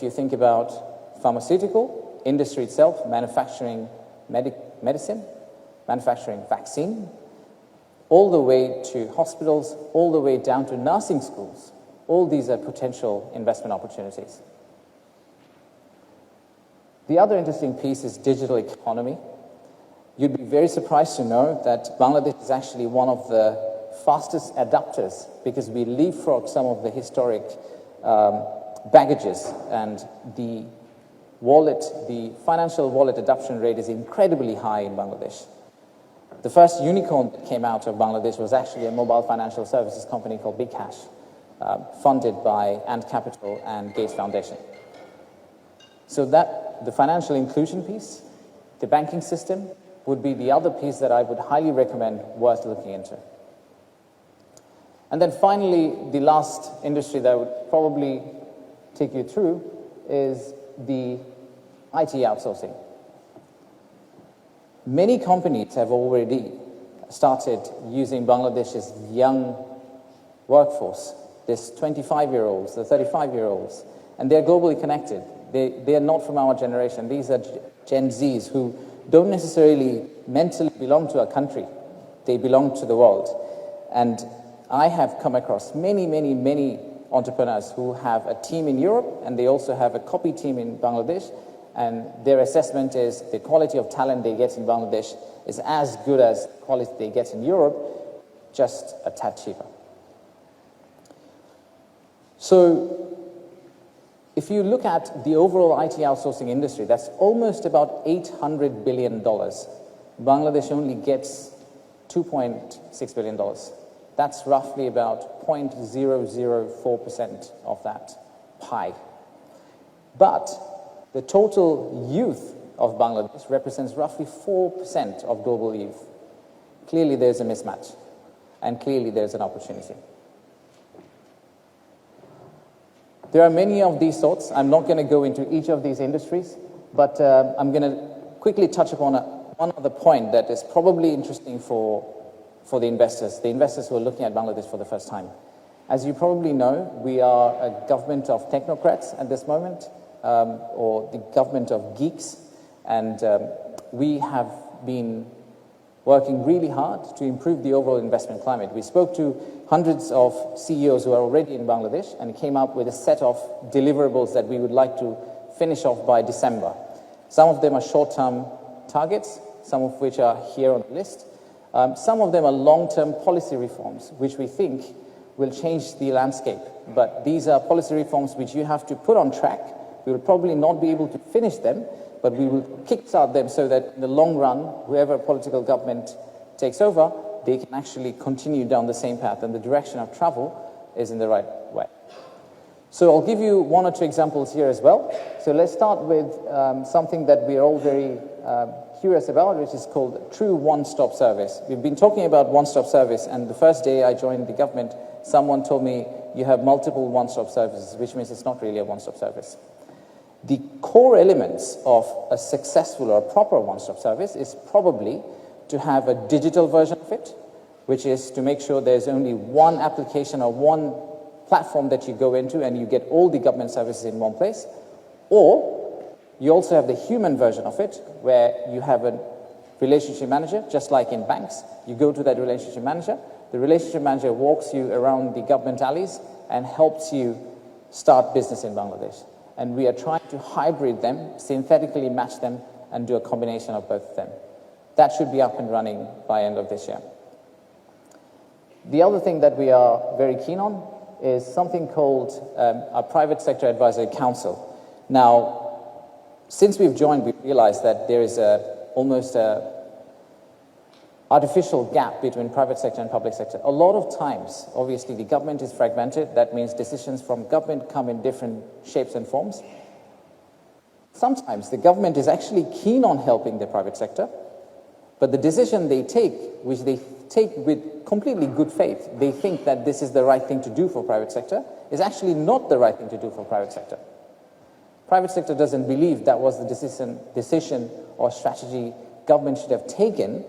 if you think about pharmaceutical, industry itself, manufacturing medicine, manufacturing vaccine, all the way to hospitals, all the way down to nursing schools, all these are potential investment opportunities. The other interesting piece is digital economy. You'd be very surprised to know that Bangladesh is actually one of the fastest adapters because we leapfrog some of the historic baggages, and the financial wallet adoption rate is incredibly high in Bangladesh. The first unicorn that came out of Bangladesh was actually a mobile financial services company called Big Cash, funded by Ant Capital and Gates Foundation. So that the financial inclusion piece, the banking system, would be the other piece that I would highly recommend worth looking into. And then finally, the last industry that I would probably take you through is the IT outsourcing. Many companies have already started using Bangladesh's young workforce, this 25-year-olds, the 35-year-olds, and they're globally connected. They are not from our generation. These are Gen Zs who don't necessarily mentally belong to a country. They belong to the world. And I have come across many, many, many entrepreneurs who have a team in Europe, and they also have a copy team in Bangladesh, and their assessment is the quality of talent they get in Bangladesh is as good as the quality they get in Europe, just a tad cheaper. So if you look at the overall IT outsourcing industry, that's almost about $800 billion. Bangladesh only gets $2.6 billion. That's roughly about 0.004% of that pie. But the total youth of Bangladesh represents roughly 4% of global youth. Clearly there's a mismatch, and clearly there's an opportunity. There are many of these sorts. I'm not going to go into each of these industries, but I'm going to quickly touch upon one other point that is probably interesting for the investors who are looking at Bangladesh for the first time. As you probably know, we are a government of technocrats at this moment, or the government of geeks, and we have been working really hard to improve the overall investment climate. We spoke to hundreds of CEOs who are already in Bangladesh and came up with a set of deliverables that we would like to finish off by December. Some of them are short-term targets, some of which are here on the list. Some of them are long-term policy reforms, which we think will change the landscape. But these are policy reforms which you have to put on track. We will probably not be able to finish them, but we will kickstart them so that in the long run, whoever political government takes over, they can actually continue down the same path, and the direction of travel is in the right way. So I'll give you one or two examples here as well. So let's start with something that we are all very curious about, which is called true one-stop service. We've been talking about one-stop service, and the first day I joined the government, someone told me you have multiple one-stop services, which means it's not really a one-stop service. The core elements of a successful or a proper one-stop service is probably to have a digital version of it, which is to make sure there's only one application or one platform that you go into and you get all the government services in one place. Or you also have the human version of it, where you have a relationship manager, just like in banks. You go to that relationship manager. The relationship manager walks you around the government alleys and helps you start business in Bangladesh. And we are trying to hybrid them, synthetically match them, and do a combination of both of them. That should be up and running by end of this year. The other thing that we are very keen on is something called a Private Sector Advisory Council. Now, since we've joined, we've realized that there is almost a artificial gap between private sector and public sector. A lot of times, obviously, the government is fragmented. That means decisions from government come in different shapes and forms. Sometimes the government is actually keen on helping the private sector, but the decision they take, which they take with completely good faith, they think that this is the right thing to do for private sector, is actually not the right thing to do for private sector. Private sector doesn't believe that was the decision or strategy government should have taken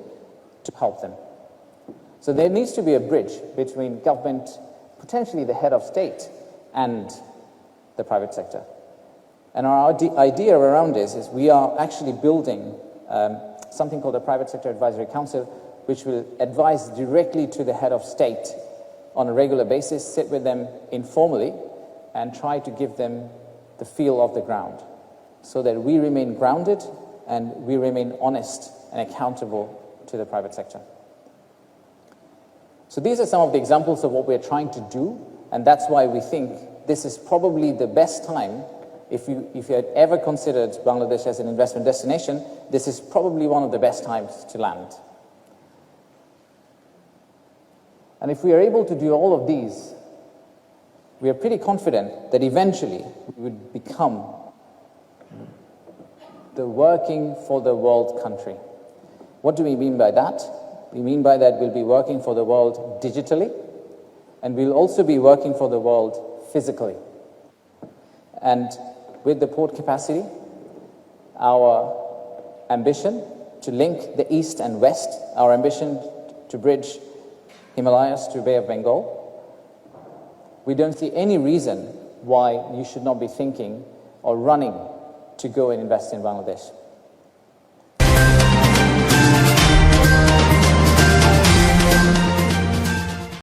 to help them. So there needs to be a bridge between government, potentially the head of state, and the private sector. And our idea around this is we are actually building something called a Private Sector Advisory Council, which will advise directly to the head of state on a regular basis, sit with them informally, and try to give them the feel of the ground so that we remain grounded and we remain honest and accountable to the private sector. So these are some of the examples of what we're trying to do, and that's why we think this is probably the best time. If you had ever considered Bangladesh as an investment destination, this is probably one of the best times to land. And if we are able to do all of these, we are pretty confident that eventually we would become the working for the world country. What do we mean by that? We mean by that we'll be working for the world digitally, and we'll also be working for the world physically. And with the port capacity, our ambition to link the East and West, our ambition to bridge Himalayas to Bay of Bengal, we don't see any reason why you should not be thinking or running to go and invest in Bangladesh.